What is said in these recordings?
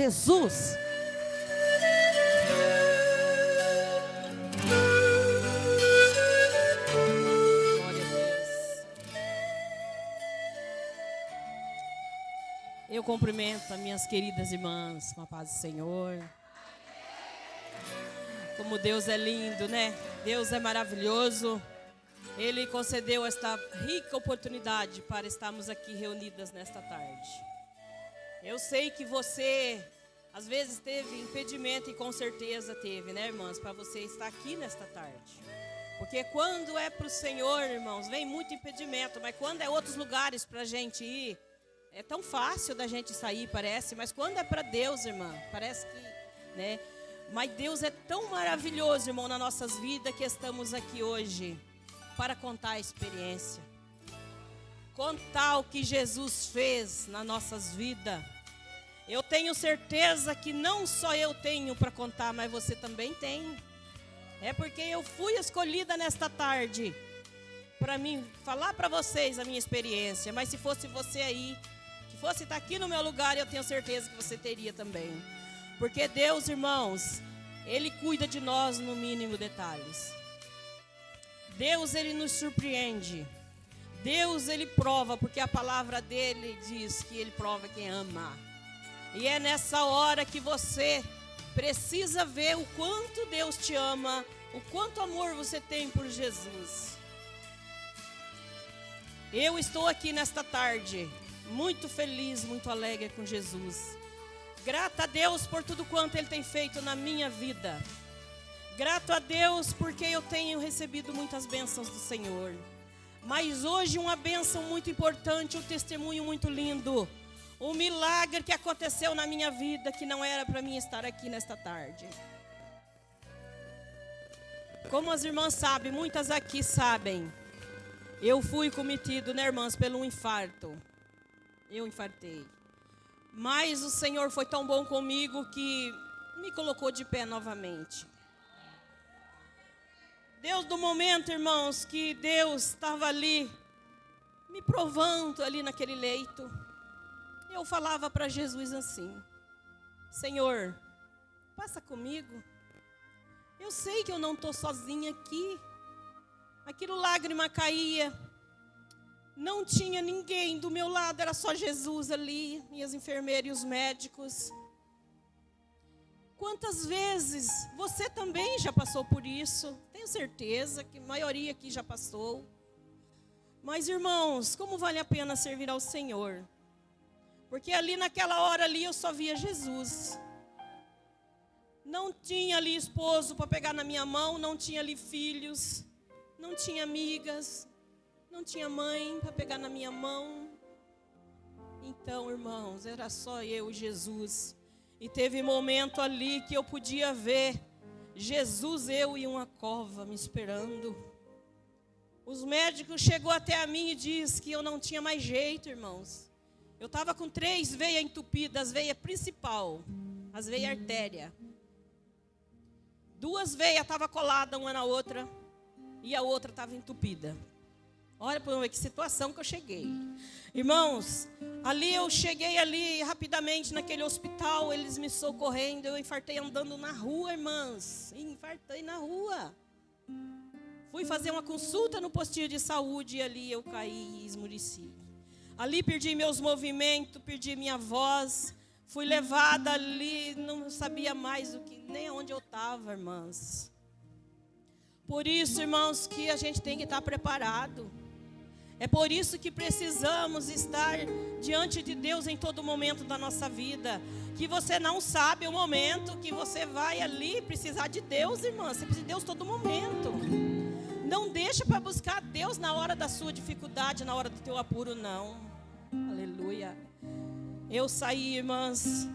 Jesus. Glória a Deus. Eu cumprimento as minhas queridas irmãs com a paz do Senhor. Como Deus é lindo, né? Deus é maravilhoso. Ele concedeu esta rica oportunidade para estarmos aqui reunidas nesta tarde. Eu sei que você, às vezes, teve impedimento e com certeza teve, né, irmãs? Para você estar aqui nesta tarde. Porque quando é para o Senhor, irmãos, vem muito impedimento. Mas quando é outros lugares para a gente ir, é tão fácil da gente sair, parece. Mas quando é para Deus, irmã, parece que, né? Mas Deus é tão maravilhoso, irmão, nas nossas vidas, que estamos aqui hoje para contar a experiência. Contar o que Jesus fez nas nossas vidas. Eu tenho certeza que não só eu tenho para contar, mas você também tem. É porque eu fui escolhida nesta tarde para mim falar para vocês a minha experiência. Mas se fosse você aí, que fosse estar aqui no meu lugar, eu tenho certeza que você teria também. Porque Deus, irmãos, Ele cuida de nós no mínimo detalhes. Deus, Ele nos surpreende. Deus, Ele prova, porque a palavra dEle diz que Ele prova quem ama. E é nessa hora que você precisa ver o quanto Deus te ama, o quanto amor você tem por Jesus. Eu estou aqui nesta tarde, muito feliz, muito alegre com Jesus. Grata a Deus por tudo quanto Ele tem feito na minha vida. Grato a Deus porque eu tenho recebido muitas bênçãos do Senhor. Mas hoje uma bênção muito importante, um testemunho muito lindo. Um milagre que aconteceu na minha vida que não era para mim estar aqui nesta tarde. Como as irmãs sabem, muitas aqui sabem, eu fui cometido, né, irmãs, pelo um infarto. Eu infartei. Mas o Senhor foi tão bom comigo que me colocou de pé novamente. Deus, do momento, irmãos, que Deus estava ali, me provando ali naquele leito, eu falava para Jesus assim: Senhor, passa comigo. Eu sei que eu não estou sozinha aqui. Aquilo lágrima caía. Não tinha ninguém do meu lado, era só Jesus ali, e as enfermeiras e os médicos. Quantas vezes você também já passou por isso? Tenho certeza que a maioria aqui já passou. Mas, irmãos, como vale a pena servir ao Senhor? Porque ali naquela hora ali eu só via Jesus. Não tinha ali esposo para pegar na minha mão, não tinha ali filhos, não tinha amigas, não tinha mãe para pegar na minha mão. Então, irmãos, era só eu e Jesus. E teve momento ali que eu podia ver Jesus, eu e uma cova me esperando. Os médicos chegou até a mim e disse que eu não tinha mais jeito, irmãos. Eu estava com 3 veias entupidas, as veias principal, as veias artéria. 2 veias estavam coladas uma na outra e a outra estava entupida. Olha para que situação que eu cheguei. Irmãos, ali eu cheguei ali rapidamente naquele hospital, eles me socorrendo, eu infartei andando na rua, irmãs. Infartei na rua. Fui fazer uma consulta no postinho de saúde e ali eu caí e esmureci. Ali perdi meus movimentos, perdi minha voz. Fui levada ali, não sabia mais nem onde eu estava, irmãs. Por isso, irmãos, que a gente tem que estar preparado. É por isso que precisamos estar diante de Deus em todo momento da nossa vida. Que você não sabe o momento que você vai ali precisar de Deus, irmã. Você precisa de Deus todo momento. Não deixa para buscar Deus na hora da sua dificuldade, na hora do teu apuro, não. Aleluia. Eu saí, irmãs,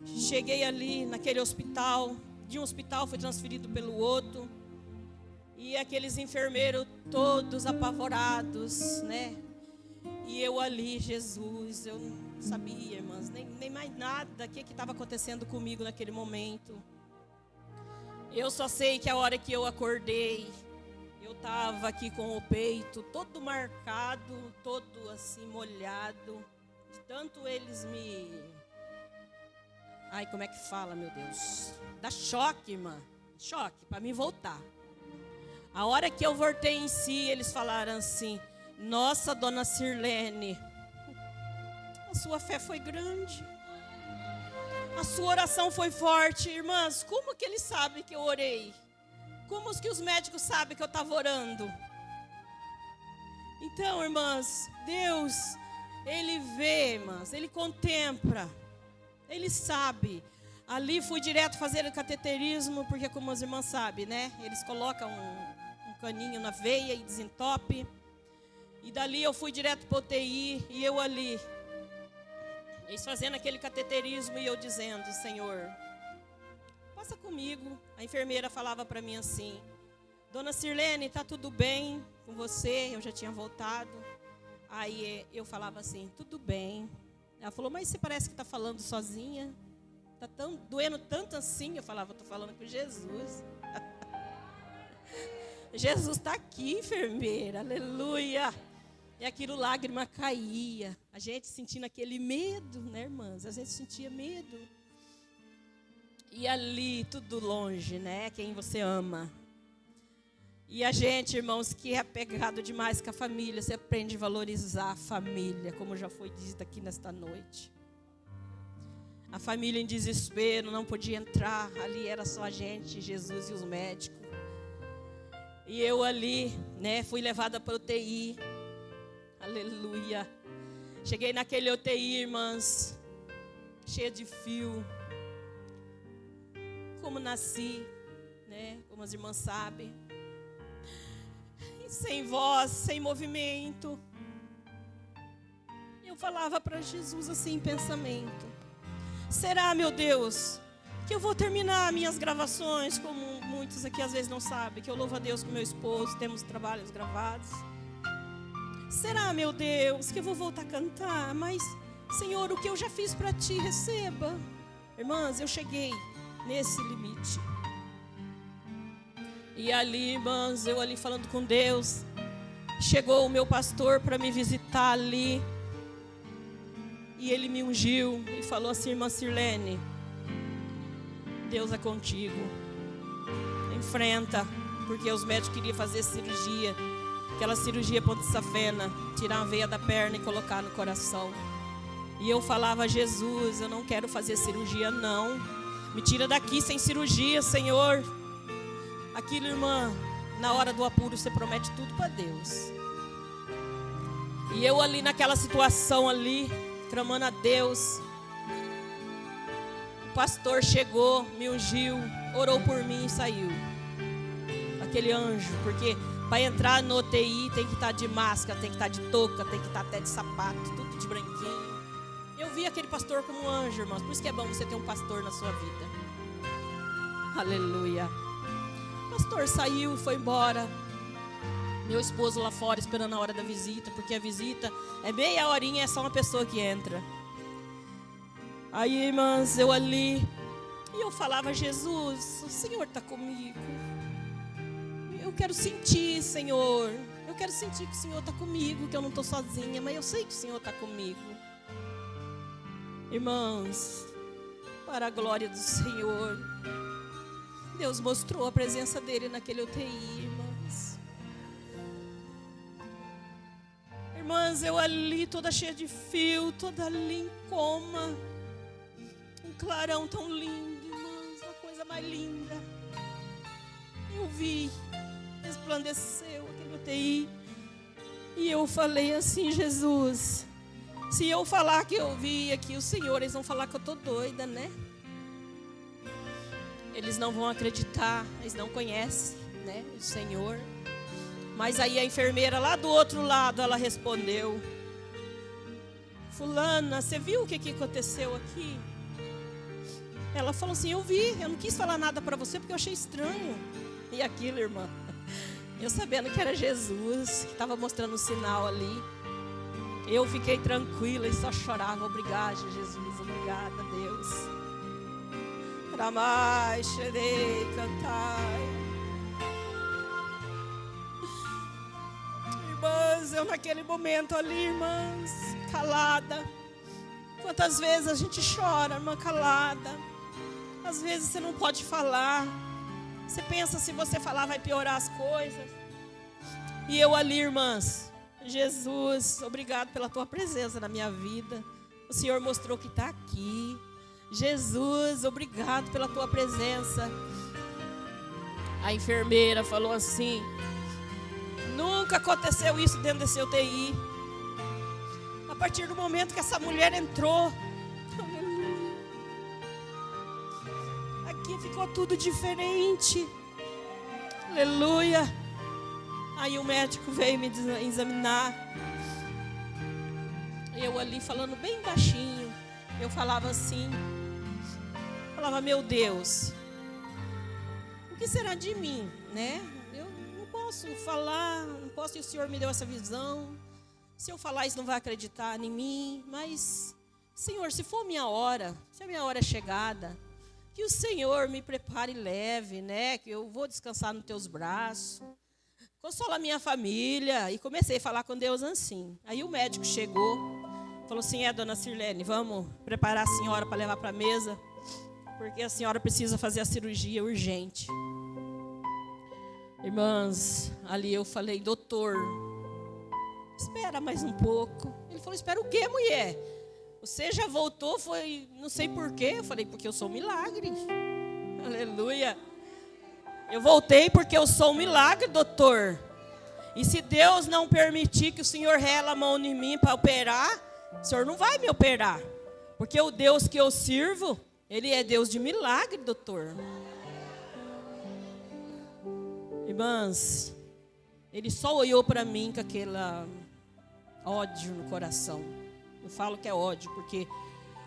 cheguei ali naquele hospital. De um hospital fui transferido pelo outro. E aqueles enfermeiros todos apavorados, né? E eu ali, Jesus, eu não sabia, irmãs, nem mais nada, o que estava acontecendo comigo naquele momento. Eu só sei que a hora que eu acordei, eu estava aqui com o peito todo marcado, todo assim molhado, de tanto eles me Ai, como é que fala, meu Deus? Dá choque, irmã. Choque, para mim voltar. A hora que eu voltei em si, eles falaram assim: nossa, dona Sirlene, a sua fé foi grande. A sua oração foi forte. Irmãs, como que eles sabem que eu orei? Como que os médicos sabem que eu estava orando? Então, irmãs, Deus, Ele vê, irmãs, Ele contempla, Ele sabe. Ali fui direto fazer o cateterismo, porque como as irmãs sabem, né? Eles colocam um caninho na veia e desentope. E dali eu fui direto para o UTI, e eu ali, eles fazendo aquele cateterismo, e eu dizendo: Senhor, passa comigo. A enfermeira falava para mim assim: dona Sirlene, está tudo bem com você? Eu já tinha voltado. Aí eu falava assim: tudo bem. Ela falou: mas você parece que está falando sozinha. Está doendo tanto assim. Eu falava: estou falando com Jesus. Jesus está aqui, enfermeira, aleluia. E aquilo, lágrima caía. A gente sentindo aquele medo, né, irmãs? A gente sentia medo. E ali, tudo longe, né? Quem você ama. E a gente, irmãos, que é apegado demais com a família, você aprende a valorizar a família, como já foi dito aqui nesta noite. A família em desespero, não podia entrar. Ali era só a gente, Jesus e os médicos. E eu ali, né, fui levada para o UTI. Aleluia. Cheguei naquele UTI, irmãs, cheia de fio. Como nasci, né? Como as irmãs sabem. E sem voz, sem movimento. Eu falava para Jesus assim em pensamento: será, meu Deus, que eu vou terminar minhas gravações, como muitos aqui às vezes não sabem, que eu louvo a Deus com meu esposo, temos trabalhos gravados. Será, meu Deus, que eu vou voltar a cantar? Mas, Senhor, o que eu já fiz para Ti, receba. Irmãs, eu cheguei nesse limite. E ali, irmãs, eu ali falando com Deus, chegou o meu pastor para me visitar ali. E ele me ungiu e falou assim: irmã Sirlene, Deus é contigo. Enfrenta, porque os médicos queriam fazer cirurgia. Aquela cirurgia ponto-safena, tirar a veia da perna e colocar no coração. E eu falava: Jesus, eu não quero fazer cirurgia não. Me tira daqui sem cirurgia, Senhor. Aquilo, irmã, na hora do apuro você promete tudo para Deus. E eu ali naquela situação ali, clamando a Deus. O pastor chegou, me ungiu, orou por mim e saiu. Aquele anjo, porque para entrar no UTI tem que estar de máscara, tem que estar de touca, tem que estar até de sapato, tudo de branquinho. Eu vi aquele pastor como um anjo, irmãos. Por isso que é bom você ter um pastor na sua vida. Aleluia. O pastor saiu e foi embora. Meu esposo lá fora esperando a hora da visita, porque a visita é meia horinha, é só uma pessoa que entra. Aí, irmãs, eu ali, e eu falava: Jesus, o Senhor está comigo. Eu quero sentir, Senhor. Eu quero sentir que o Senhor está comigo, que eu não estou sozinha, mas eu sei que o Senhor está comigo. Irmãos, para a glória do Senhor, Deus mostrou a presença dele naquele UTI, irmãs. Irmãs, eu ali toda cheia de fio, toda ali em coma. Um clarão tão lindo, irmãs, uma coisa mais linda. Eu vi, resplandeceu aquele UTI. E eu falei assim: Jesus, se eu falar que eu vi aqui o Senhor, eles vão falar que eu estou doida, né? Eles não vão acreditar, eles não conhecem, né, o Senhor. Mas aí a enfermeira lá do outro lado, ela respondeu: fulana, você viu o que aconteceu aqui? Ela falou assim: eu vi, eu não quis falar nada para você porque eu achei estranho. E aquilo, irmã, eu sabendo que era Jesus, que estava mostrando um sinal ali, eu fiquei tranquila e só chorava: obrigada, Jesus, obrigada, Deus. Ramai, xerei, cantai. Irmãs, eu naquele momento ali, irmãs, calada. Quantas vezes a gente chora, irmã, calada. Às vezes você não pode falar. Você pensa, se você falar vai piorar as coisas. E eu ali, irmãs, Jesus, obrigado pela tua presença na minha vida. O Senhor mostrou que está aqui. Jesus, obrigado pela tua presença. A enfermeira falou assim: nunca aconteceu isso dentro desse UTI. A partir do momento que essa mulher entrou, aqui ficou tudo diferente. Aleluia. Aí o médico veio me examinar. Eu ali falando bem baixinho. Eu falava assim. Falava, meu Deus, o que será de mim, né? Eu não posso falar, não posso, e o Senhor me deu essa visão. Se eu falar isso não vai acreditar em mim. Mas, Senhor, se for minha hora, se a minha hora é chegada, que o Senhor me prepare e leve, né? Que eu vou descansar nos teus braços. Consola a minha família. E comecei a falar com Deus assim. Aí o médico chegou, falou assim: dona Sirlene, vamos preparar a senhora para levar para a mesa, porque a senhora precisa fazer a cirurgia urgente. Irmãs, ali eu falei: doutor, espera mais um pouco. Ele falou: espera o quê, mulher? Você já voltou, foi não sei por quê. Eu falei: porque eu sou um milagre. Aleluia. Eu voltei porque eu sou um milagre, doutor. E se Deus não permitir que o Senhor rela a mão em mim para operar, o Senhor não vai me operar. Porque o Deus que eu sirvo, Ele é Deus de milagre, doutor. Irmãs, Ele só olhou para mim com aquele ódio no coração. Eu falo que é ódio, porque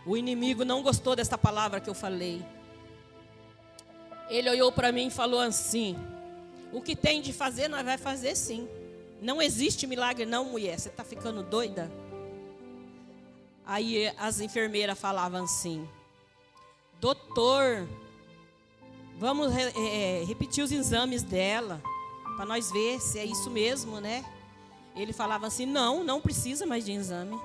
o inimigo não gostou dessa palavra que eu falei. Ele olhou para mim e falou assim: o que tem de fazer, nós vai fazer sim. Não existe milagre não, mulher, você está ficando doida? Aí as enfermeiras falavam assim: doutor, vamos repetir os exames dela, para nós ver se é isso mesmo, né? Ele falava assim: não precisa mais de exame.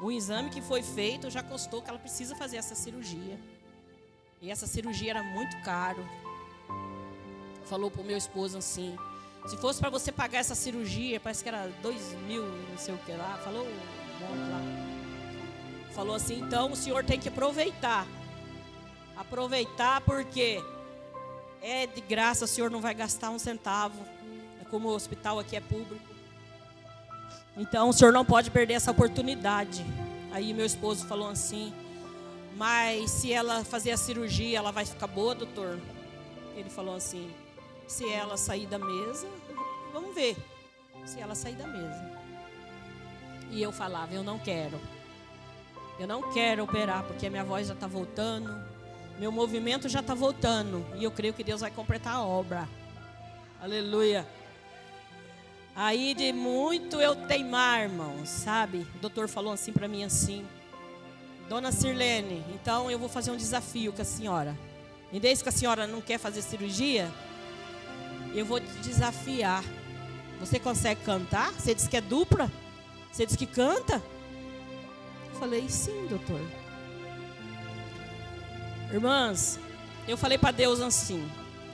O exame que foi feito já constou que ela precisa fazer essa cirurgia. E essa cirurgia era muito caro. Falou para o meu esposo assim: se fosse para você pagar essa cirurgia, parece que era 2.000, não sei o que lá. Falou um monte lá. Falou assim: então o senhor tem que aproveitar. Aproveitar porque é de graça, o senhor não vai gastar um centavo. Como o hospital aqui é público. Então o senhor não pode perder essa oportunidade. Aí meu esposo falou assim: mas se ela fazer a cirurgia, ela vai ficar boa, doutor? Ele falou assim: se ela sair da mesa, vamos ver. Se ela sair da mesa. E eu falava: eu não quero. Eu não quero operar, porque a minha voz já está voltando. Meu movimento já está voltando. E eu creio que Deus vai completar a obra. Aleluia. Aí de muito eu teimar, irmãos, sabe? O doutor falou assim para mim assim: dona Sirlene, então eu vou fazer um desafio com a senhora. E desde que a senhora não quer fazer cirurgia, eu vou te desafiar. Você consegue cantar? Você disse que é dupla? Você disse que canta? Eu falei: sim, doutor. Irmãs, eu falei para Deus assim: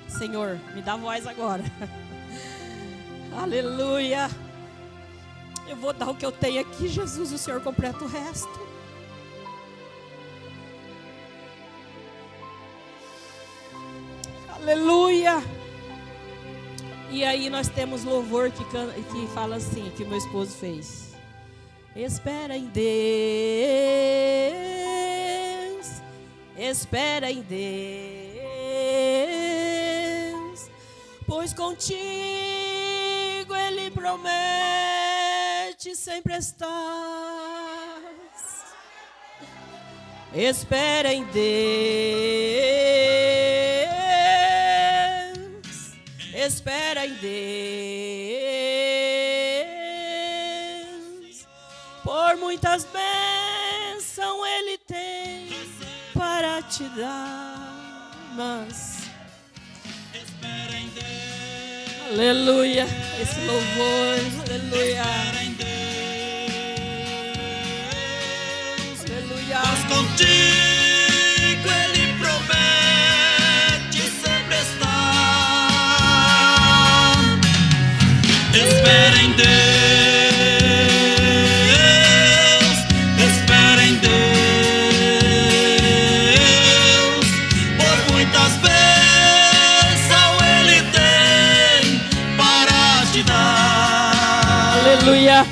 Senhor, me dá voz agora. Aleluia. Eu vou dar o que eu tenho aqui, Jesus, o Senhor completa o resto. Aleluia. E aí nós temos louvor que fala assim, que meu esposo fez: espera em Deus, espera em Deus, pois contigo Ele promete sempre estar. Espera em Deus, espera em Deus, por muitas bênçãos Ele tem para te dar. Mas espera em Deus. Aleluia, esse louvor, aleluia. Espera em Deus, aleluia. Pois contigo Ele promete Espera em Deus, espera em Deus, por muitas bênçãos Ele tem para te dar. Aleluia.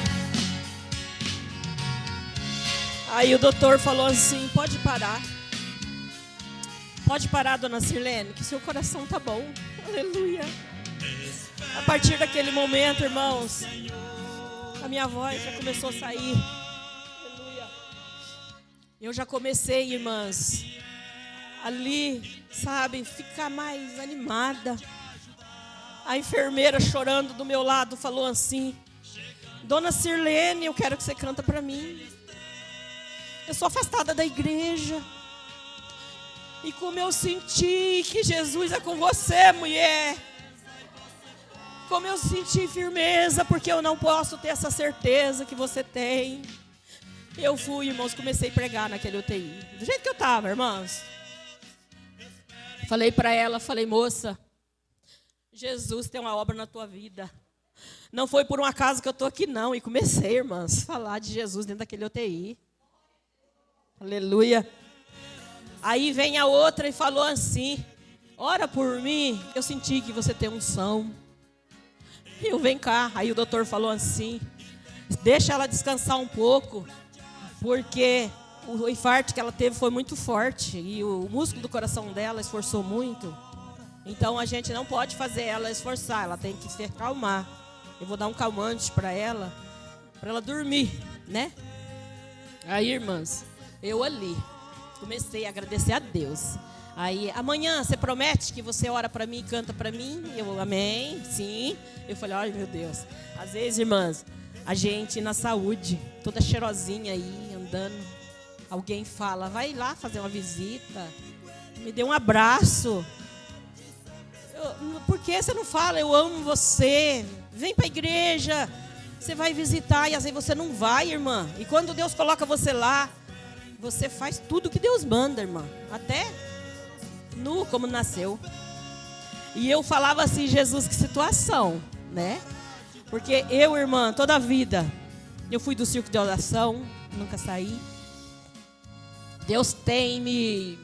Aí o doutor falou assim: pode parar. Pode parar, dona Sirlene, que seu coração tá bom. Aleluia. A partir daquele momento, irmãos, a minha voz já começou a sair. Aleluia. Eu já comecei, irmãs, ali, sabe, ficar mais animada. A enfermeira chorando do meu lado falou assim: dona Sirlene, eu quero que você canta para mim. Eu sou afastada da igreja. E como eu senti que Jesus é com você, mulher. Como eu senti firmeza, porque eu não posso ter essa certeza que você tem. Eu fui, irmãos, comecei a pregar naquele UTI. Do jeito que eu estava, irmãos. Falei para ela, falei: moça, Jesus tem uma obra na tua vida. Não foi por um acaso que eu estou aqui, não. E comecei, irmãs, a falar de Jesus dentro daquele UTI. Aleluia. Aí vem a outra e falou assim: ora por mim, eu senti que você tem unção. Eu, vem cá. Aí o doutor falou assim: deixa ela descansar um pouco, porque o infarto que ela teve foi muito forte e o músculo do coração dela esforçou muito. Então a gente não pode fazer ela esforçar, ela tem que se acalmar. Eu vou dar um calmante para ela dormir, né? Aí, irmãs, eu ali comecei a agradecer a Deus. Aí, amanhã você promete que você ora para mim e canta para mim? Eu, amém, sim. Eu falei: ai, meu Deus. Às vezes, irmãs, a gente na saúde, toda cheirosinha aí, andando, alguém fala: vai lá fazer uma visita, me dê um abraço. Por que você não fala: eu amo você, vem para a igreja, você vai visitar? E às vezes você não vai, irmã. E quando Deus coloca você lá, você faz tudo que Deus manda, irmã. Até nu como nasceu. E eu falava assim: Jesus, que situação, né? Porque eu, irmã, toda a vida eu fui do circo de oração, nunca saí. Deus tem me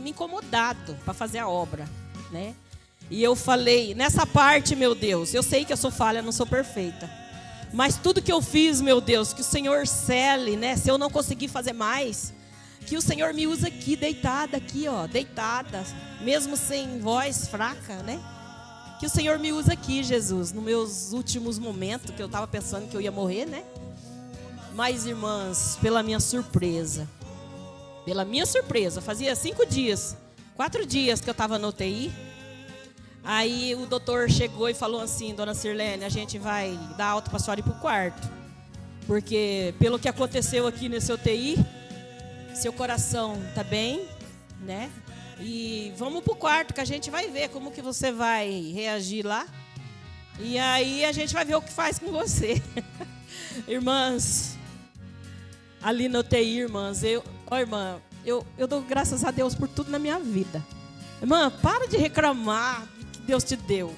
incomodado para fazer a obra, né? E eu falei: nessa parte, meu Deus, eu sei que eu sou falha, não sou perfeita, mas tudo que eu fiz, meu Deus, que o Senhor cele, né? Se eu não conseguir fazer mais, que o Senhor me usa aqui, deitada aqui, ó, deitada, mesmo sem voz fraca, né? Que o Senhor me usa aqui, Jesus, nos meus últimos momentos, que eu estava pensando que eu ia morrer, né? Mas, irmãs, pela minha surpresa, fazia 4 dias que eu estava no UTI. Aí o doutor chegou e falou assim: dona Sirlene, a gente vai dar alta para a senhora ir para o quarto, porque pelo que aconteceu aqui nesse UTI, seu coração tá bem, né? E vamos pro quarto que a gente vai ver como que você vai reagir lá. E aí a gente vai ver o que faz com você. Irmãs, ali no UTI, irmãs, eu dou graças a Deus por tudo na minha vida. Irmã, para de reclamar do que Deus te deu.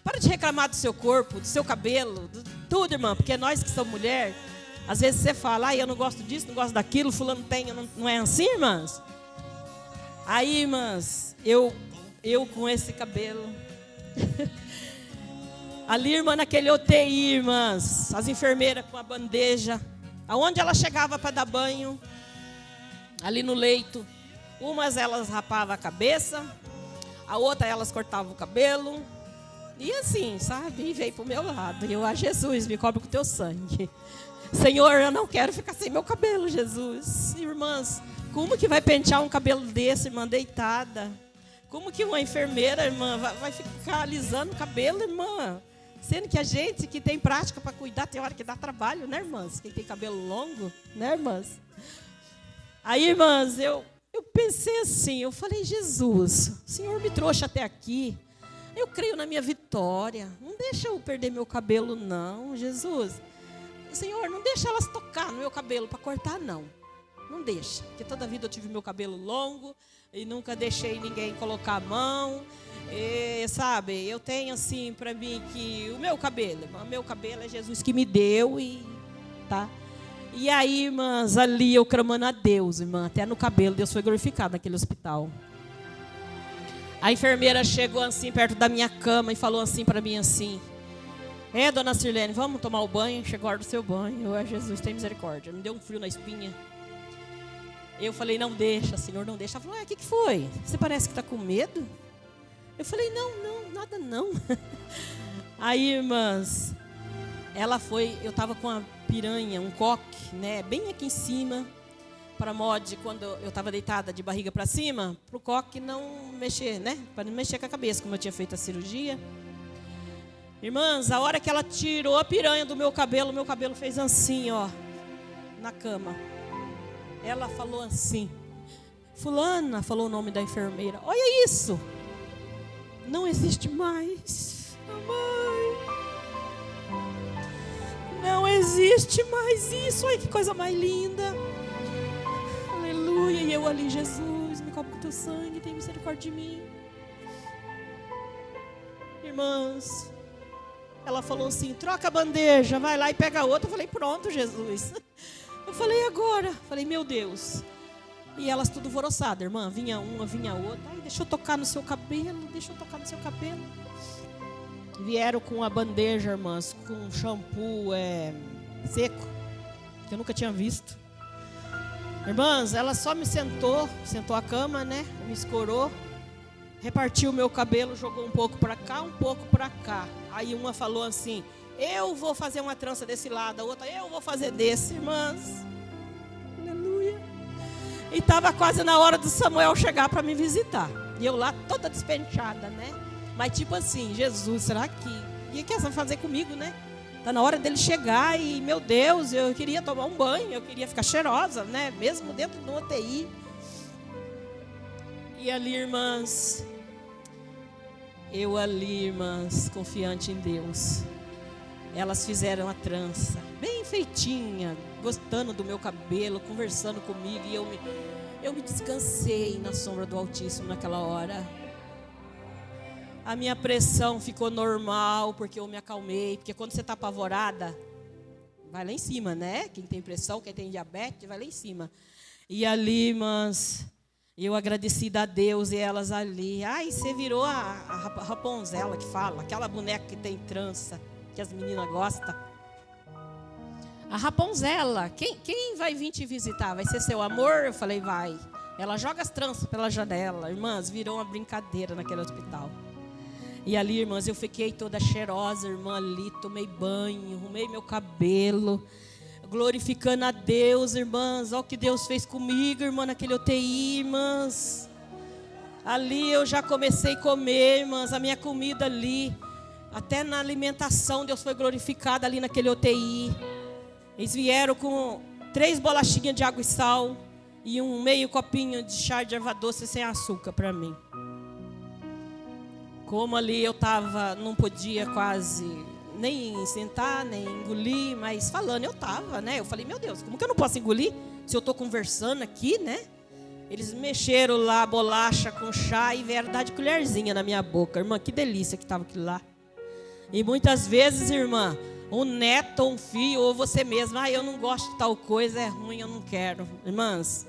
Para de reclamar do seu corpo, do seu cabelo, tudo, irmã, porque nós que somos mulher, às vezes você fala: eu não gosto disso, não gosto daquilo, fulano tem, não é assim, irmãs? Aí, irmãs, eu com esse cabelo. Ali, irmã, naquele UTI, irmãs, as enfermeiras com a bandeja, aonde ela chegava para dar banho, ali no leito, umas elas rapavam a cabeça, a outra elas cortavam o cabelo, e assim, sabe, e veio para o meu lado. E eu: Jesus, me cobre com o teu sangue. Senhor, eu não quero ficar sem meu cabelo, Jesus. Irmãs, como que vai pentear um cabelo desse, irmã, deitada? Como que uma enfermeira, irmã, vai ficar alisando o cabelo, irmã? Sendo que a gente que tem prática para cuidar, tem hora que dá trabalho, né, irmãs? Quem tem cabelo longo, né, irmãs? Aí, irmãs, eu pensei assim, eu falei: Jesus, o Senhor me trouxe até aqui. Eu creio na minha vitória. Não deixa eu perder meu cabelo, não, Jesus. Senhor, não deixa elas tocar no meu cabelo para cortar, não. Não deixa. Porque toda a vida eu tive meu cabelo longo e nunca deixei ninguém colocar a mão. E, sabe, eu tenho assim para mim que o meu cabelo é Jesus que me deu e tá. E aí, irmãs, ali eu clamando a Deus, irmã, até no cabelo Deus foi glorificado naquele hospital. A enfermeira chegou assim perto da minha cama e falou assim para mim assim: dona Sirlene, vamos tomar o banho? Chegou a hora do seu banho. Jesus, tem misericórdia. Me deu um frio na espinha. Eu falei, não deixa, Senhor, não deixa. Ela falou, o que foi? Você parece que está com medo? Eu falei, não, nada não. Aí, irmãs, ela foi, eu estava com uma piranha, um coque, né, bem aqui em cima, para mod, quando eu estava deitada de barriga para cima, para o coque não mexer, né, para não mexer com a cabeça, como eu tinha feito a cirurgia. Irmãs, a hora que ela tirou a piranha do meu cabelo fez assim, ó, na cama. Ela falou assim, fulana, falou o nome da enfermeira, olha isso. Não existe mais, mamãe. Não existe mais isso. Ai, que coisa mais linda. Aleluia. E eu ali, Jesus, me cobre com teu sangue, tem misericórdia de mim. Irmãs, ela falou assim, troca a bandeja, vai lá e pega a outra. Eu falei, pronto, Jesus. Eu falei, agora. Falei, meu Deus. E elas tudo alvoroçadas, irmã. Vinha uma, vinha outra. Ai, deixa eu tocar no seu cabelo, deixa eu tocar no seu cabelo. Vieram com a bandeja, irmãs, com shampoo seco, que eu nunca tinha visto. Irmãs, ela só me sentou a cama, né? Me escorou, repartiu o meu cabelo, jogou um pouco para cá, um pouco para cá. Aí uma falou assim, eu vou fazer uma trança desse lado, a outra, eu vou fazer desse, irmãs. Aleluia. E estava quase na hora do Samuel chegar para me visitar. E eu lá toda despenteada, né? Mas tipo assim, Jesus, será que... O que você vai fazer comigo, né? Está na hora dele chegar e, meu Deus, eu queria tomar um banho, eu queria ficar cheirosa, né? Mesmo dentro do UTI. E ali, irmãs, confiante em Deus. Elas fizeram a trança, bem feitinha, gostando do meu cabelo, conversando comigo. E eu me descansei na sombra do Altíssimo naquela hora. A minha pressão ficou normal, porque eu me acalmei. Porque quando você está apavorada, vai lá em cima, né? Quem tem pressão, quem tem diabetes, vai lá em cima. E ali, irmãs, eu agradecida a Deus e elas ali. Ai, você virou a Rapunzel que fala, aquela boneca que tem trança, que as meninas gostam. A Rapunzel, quem vai vir te visitar? Vai ser seu amor? Eu falei, vai. Ela joga as tranças pela janela. Irmãs, virou uma brincadeira naquele hospital. E ali, irmãs, eu fiquei toda cheirosa, irmã, ali, tomei banho, arrumei meu cabelo, glorificando a Deus, irmãs. Olha o que Deus fez comigo, irmã, naquele UTI, irmãs. Ali eu já comecei a comer, irmãs, a minha comida ali. Até na alimentação, Deus foi glorificado ali naquele UTI. Eles vieram com 3 bolachinhas de água e sal e um meio copinho de chá de erva doce sem açúcar para mim. Como ali eu estava, não podia quase nem sentar, nem engolir, mas falando eu estava, né? Eu falei, meu Deus, como que eu não posso engolir se eu estou conversando aqui, né? Eles mexeram lá a bolacha com chá e vieram dar de colherzinha na minha boca. Irmã, que delícia que estava aquilo lá. E muitas vezes, irmã, um neto ou um filho, ou você mesma, eu não gosto de tal coisa, é ruim, eu não quero. Irmãs,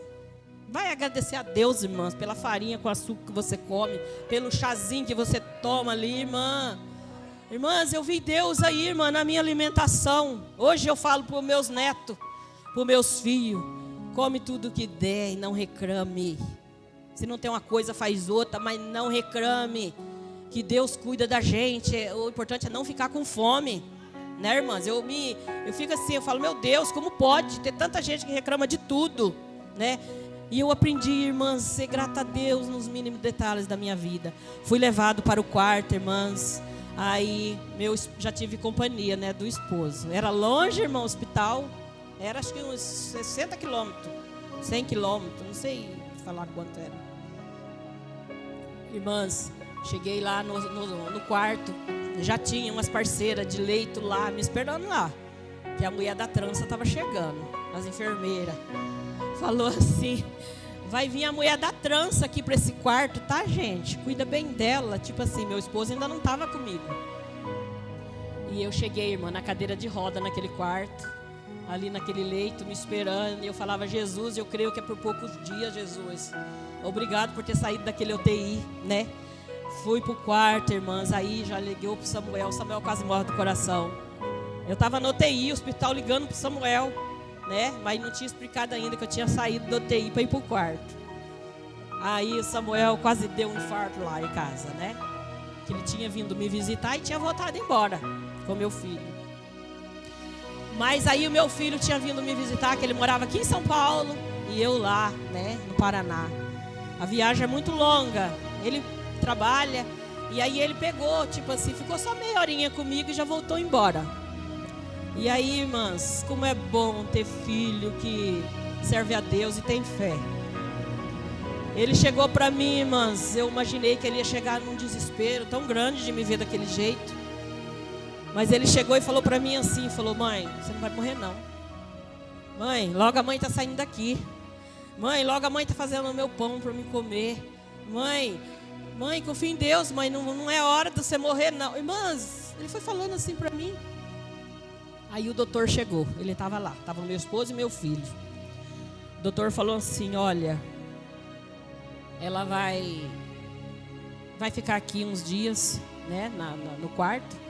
vai agradecer a Deus, irmãs, pela farinha com açúcar que você come, pelo chazinho que você toma ali, irmã. Irmãs, eu vi Deus aí, irmã, na minha alimentação. Hoje eu falo para os meus netos, para os meus filhos, come tudo que der e não reclame. Se não tem uma coisa, faz outra, mas não reclame. Que Deus cuida da gente. O importante é não ficar com fome, né, irmãs? Eu fico assim, eu falo, meu Deus, como pode ter tanta gente que reclama de tudo, né? E eu aprendi, irmãs, ser grata a Deus nos mínimos detalhes da minha vida. Fui levado para o quarto, irmãs. Aí, já tive companhia, né, do esposo. Era longe, irmão, o hospital. Era acho que uns 60 quilômetros, 100 quilômetros, não sei falar quanto era. Irmãs, cheguei lá no quarto. Já tinha umas parceiras de leito lá, me esperando lá. Que a mulher da trança estava chegando, as enfermeiras. Falou assim, vai vir a mulher da trança aqui para esse quarto, tá, gente? Cuida bem dela. Tipo assim, meu esposo ainda não estava comigo. E eu cheguei, irmã, na cadeira de roda naquele quarto, ali naquele leito, me esperando. E eu falava, Jesus, eu creio que é por poucos dias, Jesus. Obrigado por ter saído daquele UTI, né? Fui pro quarto, irmãs, aí já liguei pro Samuel. O Samuel quase morre do coração. Eu estava no UTI, hospital, ligando pro Samuel, né? Mas não tinha explicado ainda que eu tinha saído do UTI para ir pro quarto. Aí o Samuel quase deu um infarto lá em casa, né? Que ele tinha vindo me visitar e tinha voltado embora com meu filho. Mas aí o meu filho tinha vindo me visitar, que ele morava aqui em São Paulo e eu lá, né, no Paraná. A viagem é muito longa, ele trabalha e aí ele pegou, tipo assim, ficou só meia horinha comigo e já voltou embora. E aí, irmãs, como é bom ter filho que serve a Deus e tem fé. Ele chegou para mim, irmãs, eu imaginei que ele ia chegar num desespero tão grande de me ver daquele jeito. Mas ele chegou e falou para mim assim, falou, mãe, você não vai morrer não. Mãe, logo a mãe está saindo daqui. Mãe, logo a mãe está fazendo o meu pão para me comer. Mãe, confia em Deus, mãe, não é hora de você morrer não. Irmãs, ele foi falando assim para mim. Aí o doutor chegou, ele estava lá, estava meu esposo e meu filho. O doutor falou assim, olha, ela vai ficar aqui uns dias, né, no quarto.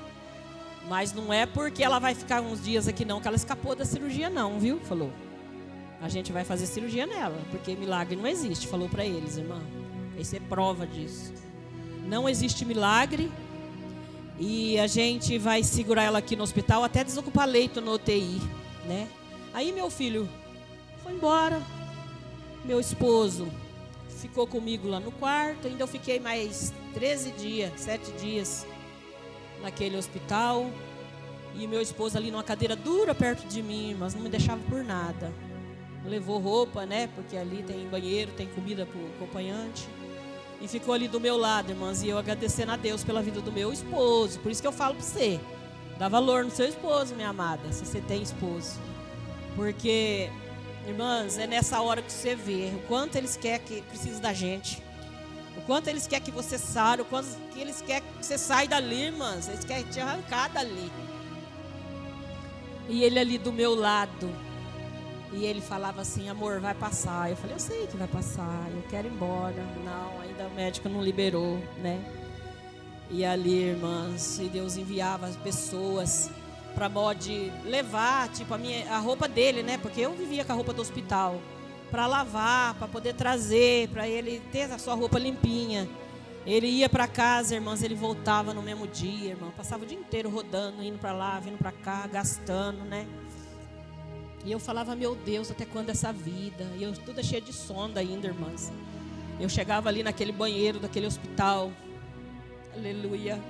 Mas não é porque ela vai ficar uns dias aqui não, que ela escapou da cirurgia não, viu? Falou. A gente vai fazer cirurgia nela, porque milagre não existe. Falou para eles, irmã. Isso é prova disso. Não existe milagre. E a gente vai segurar ela aqui no hospital até desocupar leito no UTI, né? Aí meu filho foi embora. Meu esposo ficou comigo lá no quarto. Ainda eu fiquei mais 7 dias naquele hospital. E meu esposo ali numa cadeira dura perto de mim, mas não me deixava por nada. Levou roupa, né? Porque ali tem banheiro, tem comida para o acompanhante. E ficou ali do meu lado, irmãs. E eu agradecendo a Deus pela vida do meu esposo. Por isso que eu falo para você, dá valor no seu esposo, minha amada, se você tem esposo. Porque, irmãs, é nessa hora que você vê o quanto eles querem que precisa da gente. O quanto eles querem que você saia, o quanto que eles querem que você saia dali, irmãs. Eles querem te arrancar dali. E ele ali do meu lado. E ele falava assim, amor, vai passar. Eu falei, eu sei que vai passar, eu quero ir embora. Não, ainda o médico não liberou, né? E ali, irmãs, e Deus enviava as pessoas para pode levar, tipo, a roupa dele, né? Porque eu vivia com a roupa do hospital. Para lavar, para poder trazer, para ele ter a sua roupa limpinha. Ele ia para casa, irmãs, ele voltava no mesmo dia, irmão. Passava o dia inteiro rodando, indo para lá, vindo para cá, gastando, né? E eu falava, meu Deus, até quando essa vida? E eu toda cheia de sonda ainda, irmãs. Eu chegava ali naquele banheiro daquele hospital. Aleluia.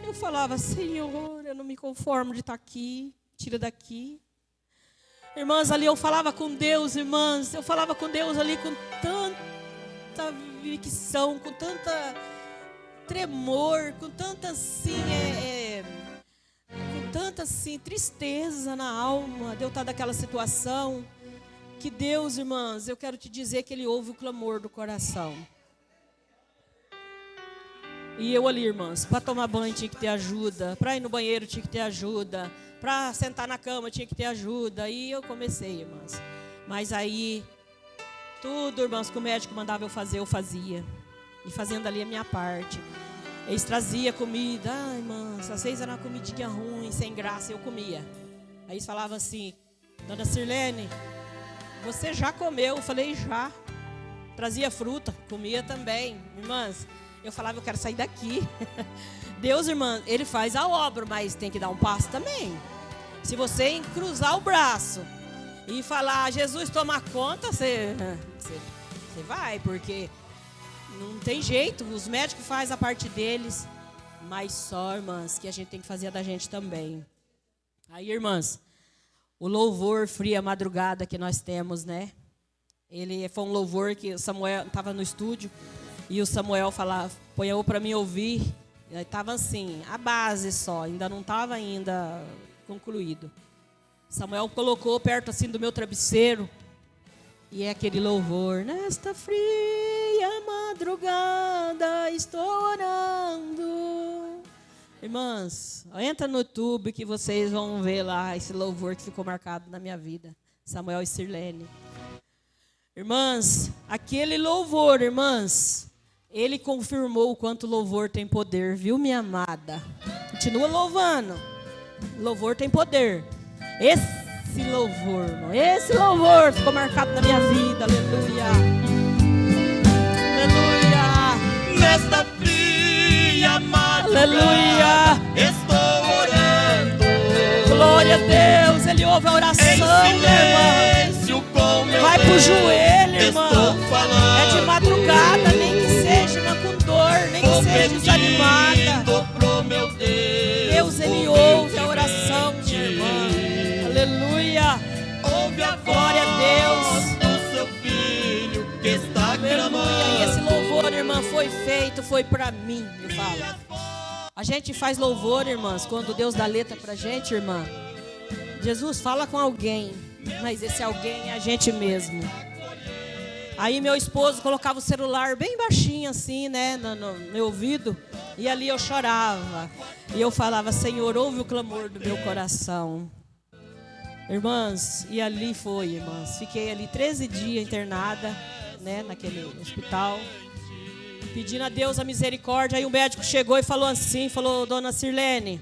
Eu falava, Senhor, eu não me conformo de estar aqui. Tira daqui. Irmãs, ali eu falava com Deus, irmãs. Eu falava com Deus ali com tanta convicção, com tanta tremor, com tanta assim, com tanta assim, tristeza na alma de eu estar daquela situação. Que Deus, irmãs, eu quero te dizer que Ele ouve o clamor do coração. E eu ali, irmãs, para tomar banho tinha que ter ajuda, para ir no banheiro tinha que ter ajuda, para sentar na cama tinha que ter ajuda. E eu comecei, irmãs. Mas aí, tudo, irmãs, que o médico mandava eu fazer, eu fazia. E fazendo ali a minha parte. Eles traziam comida. Ai, irmãs, às vezes era uma comidinha ruim, sem graça, eu comia. Aí eles falavam assim, Dona Sirlene, você já comeu? Eu falei, já. Trazia fruta, comia também. Irmãs, eu falava, eu quero sair daqui. Deus, irmã, Ele faz a obra, mas tem que dar um passo também. Se você cruzar o braço e falar, Jesus, toma conta, você vai, porque não tem jeito. Os médicos fazem a parte deles, mas só, irmãs, que a gente tem que fazer a da gente também. Aí, irmãs, o louvor Fria Madrugada que nós temos, né? Ele foi um louvor que o Samuel estava no estúdio e o Samuel falava, põe para mim ouvir. Estava assim, a base só, ainda não estava ainda concluído. Samuel colocou perto assim do meu travesseiro E é aquele louvor. Nesta fria madrugada estou orando. Irmãs, entra no YouTube que vocês vão ver lá esse louvor que ficou marcado na minha vida. Samuel e Sirlene. Irmãs, aquele louvor, irmãs, ele confirmou o quanto o louvor tem poder, viu, minha amada? Continua louvando. Louvor tem poder. Esse louvor, irmão, esse louvor ficou marcado na minha vida. Aleluia. Aleluia. Nesta fria madrugada, Aleluia. estou orando. Glória a Deus, Ele ouve a oração, minha irmã. Vai pro joelho, irmã. É de madrugada, nem que seja, irmã, com dor, nem que seja desanimada. Pro meu Deus, Ele ouve a oração, minha irmã. Aleluia. Ouve a Glória a Deus. do seu filho que está Aleluia. clamando. E esse louvor, irmã, foi feito, foi pra mim, eu falo. A gente faz louvor, irmãs, quando Deus dá letra pra gente, irmã. Jesus fala com alguém, mas esse alguém é a gente mesmo. Aí meu esposo colocava o celular bem baixinho assim, né, no meu ouvido, e ali eu chorava. E eu falava, Senhor, ouve o clamor do meu coração. Irmãs, e ali foi, irmãs. Fiquei ali 13 dias internada, né, naquele hospital, pedindo a Deus a misericórdia. Aí o médico chegou e falou assim, falou, dona Sirlene,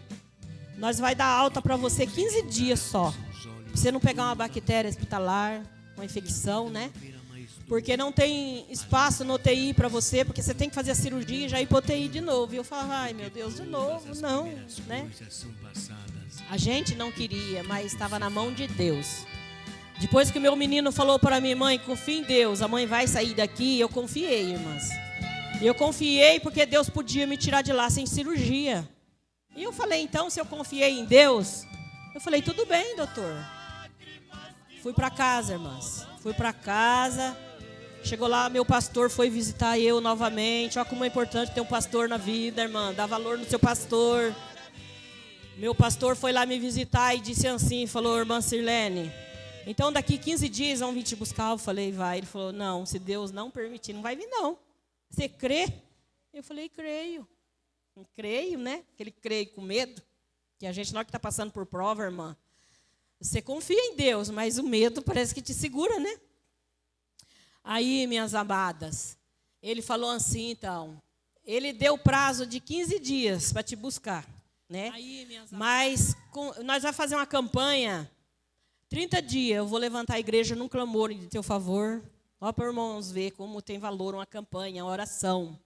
nós vai dar alta para você 15 dias só. Pra você não pegar uma bactéria hospitalar, uma infecção, né? Porque não tem espaço no UTI para você, porque você tem que fazer a cirurgia e já ir para UTI de novo. E eu falava, ai meu Deus, de novo, não, né? A gente não queria, mas estava na mão de Deus. Depois que o meu menino falou para mim, mãe, confia em Deus, a mãe vai sair daqui, eu confiei, irmãs. E eu confiei porque Deus podia me tirar de lá sem cirurgia. E eu falei, então, se eu confiei em Deus, eu falei, tudo bem, doutor. Fui para casa, irmãs. Fui para casa. Chegou lá, meu pastor foi visitar eu novamente. Olha como é importante ter um pastor na vida, irmã. Dá valor no seu pastor. Meu pastor foi lá me visitar e disse assim, falou, irmã Sirlene, então daqui 15 dias vão vir te buscar. Eu falei, vai. Ele falou, não, se Deus não permitir, não vai vir não. Você crê? Eu falei, creio. Creio, né? Aquele creio com medo. Que a gente, na hora que está passando por prova, irmã, você confia em Deus, mas o medo parece que te segura, né? Aí, minhas amadas, ele falou assim, então, ele deu prazo de 15 dias para te buscar, né? Aí, mas nós vamos fazer uma campanha, 30 dias, eu vou levantar a igreja num clamor em teu favor. Ó, para os irmãos ver como tem valor uma campanha, uma oração.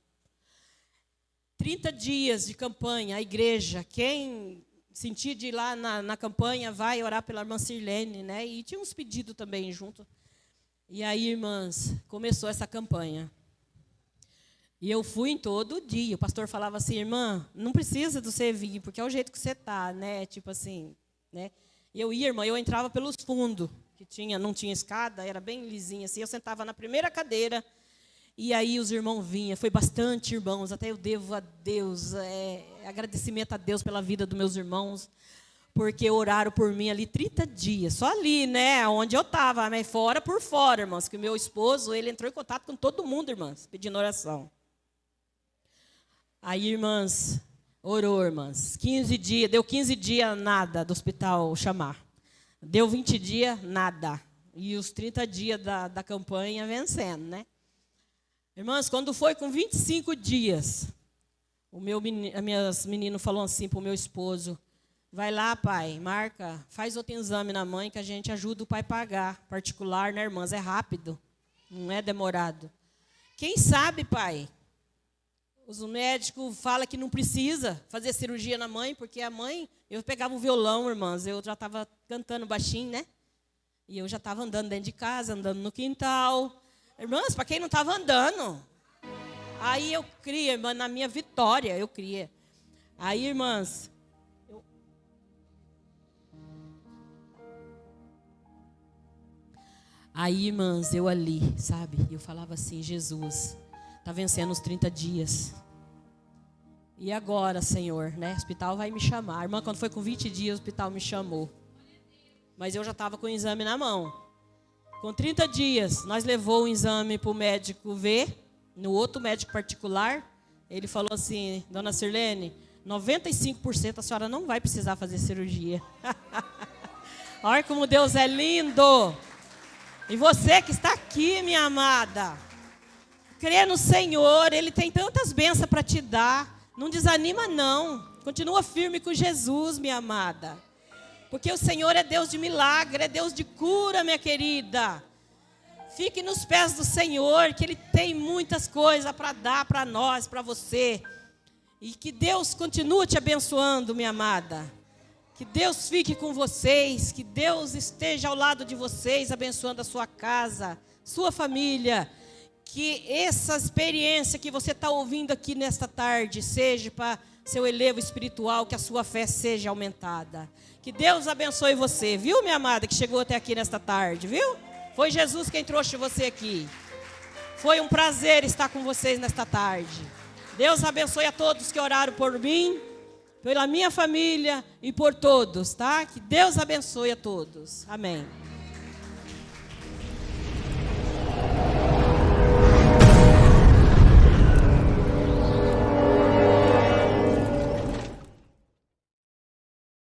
30 dias de campanha, a igreja, quem sentir de ir lá na campanha, vai orar pela irmã Sirlene, né? E tinha uns pedidos também junto. E aí, irmãs, começou essa campanha. E eu fui em todo dia. O pastor falava assim, irmã, não precisa de você vir, porque é o jeito que você está, né? Tipo assim, né? E eu ia, irmã, eu entrava pelos fundos, que não tinha escada, era bem lisinha assim. Eu sentava na primeira cadeira. E aí os irmãos vinham, foi bastante irmãos, até eu devo a Deus, agradecimento a Deus pela vida dos meus irmãos, porque oraram por mim ali 30 dias, só ali, né, onde eu estava, mas fora por fora, irmãos, que o meu esposo, ele entrou em contato com todo mundo, irmãs, pedindo oração. Aí, irmãs, orou, irmãs, 15 dias, deu 15 dias, nada, do hospital chamar. Deu 20 dias, nada. E os 30 dias da campanha vencendo, né? Irmãs, quando foi com 25 dias, a minha menino falou assim para o meu esposo, vai lá, pai, marca, faz outro exame na mãe que a gente ajuda o pai a pagar. Particular, né, irmãs? É rápido, não é demorado. Quem sabe, pai? Os médicos falam que não precisa fazer cirurgia na mãe, porque a mãe, eu pegava o violão, irmãs, eu já estava cantando baixinho, né? E eu já estava andando dentro de casa, andando no quintal. Irmãs, para quem não estava andando. Aí eu cria, irmã, na minha vitória, eu cria. Aí, irmãs, eu ali, sabe? Eu falava assim, Jesus, está vencendo os 30 dias. E agora, Senhor, né? O hospital vai me chamar. Irmã, quando foi com 20 dias, o hospital me chamou. Mas eu já estava com o exame na mão. Com 30 dias, nós levou um exame para o médico ver, no outro médico particular. Ele falou assim, dona Sirlene, 95% a senhora não vai precisar fazer cirurgia. Olha como Deus é lindo. E você que está aqui, minha amada, crê no Senhor, Ele tem tantas bênçãos para te dar. Não desanima não, continua firme com Jesus, minha amada. Porque o Senhor é Deus de milagre, é Deus de cura, minha querida. Fique nos pés do Senhor, que Ele tem muitas coisas para dar para nós, para você. E que Deus continue te abençoando, minha amada. Que Deus fique com vocês, que Deus esteja ao lado de vocês, abençoando a sua casa, sua família. Que essa experiência que você está ouvindo aqui nesta tarde seja para seu elevo espiritual, que a sua fé seja aumentada. Que Deus abençoe você, viu, minha amada, que chegou até aqui nesta tarde, viu? Foi Jesus quem trouxe você aqui. Foi um prazer estar com vocês nesta tarde. Deus abençoe a todos que oraram por mim, pela minha família e por todos, tá? Que Deus abençoe a todos. Amém.